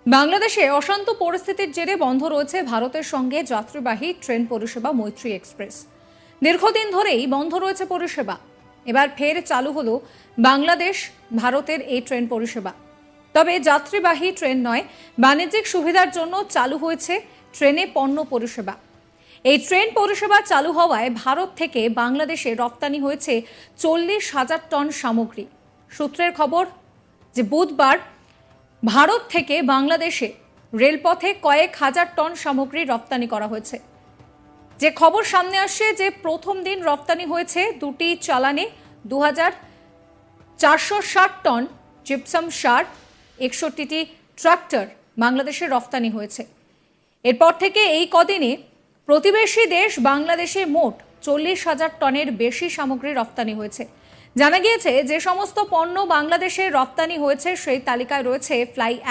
বাংলাদেশে অশান্ত পরিস্থিতির জেরে বন্ধ রয়েছে ভারতের সঙ্গে যাত্রীবাহী ট্রেন পরিষেবা মৈত্রী এক্সপ্রেস। দীর্ঘদিন ধরেই বন্ধ রয়েছে পরিষেবা। এবার ফের চালু হলো বাংলাদেশ ভারতের এই ট্রেন পরিষেবা। তবে যাত্রীবাহী ট্রেন নয়, বাণিজ্যিক সুবিধার জন্য চালু হয়েছে ট্রেনে পণ্য পরিষেবা। এই ট্রেন পরিষেবা চালু হওয়ায় ভারত থেকে বাংলাদেশে রপ্তানি হয়েছে 40,000 টন সামগ্রী। সূত্রের খবর যে বুধবার ভারত থেকে বাংলাদেশে রেলপথে কয়েক হাজার টন সামগ্রী রপ্তানি করা হয়েছে। যে খবর সামনে আসছে যে প্রথম দিন রপ্তানি হয়েছে দুটি চালানে 2,460 টন জিপসাম সার, 61টি ট্রাক্টর বাংলাদেশে রপ্তানি হয়েছে। এরপর থেকে এই কদিনে প্রতিবেশী দেশ বাংলাদেশে মোট 40,000 টনের বেশি সামগ্রী রপ্তানি হয়েছে। জানা গিয়েছে যে সমস্ত পণ্য বাংলাদেশে রপ্তানি হয়েছে সেই তালিকায় রয়েছে ফ্লাই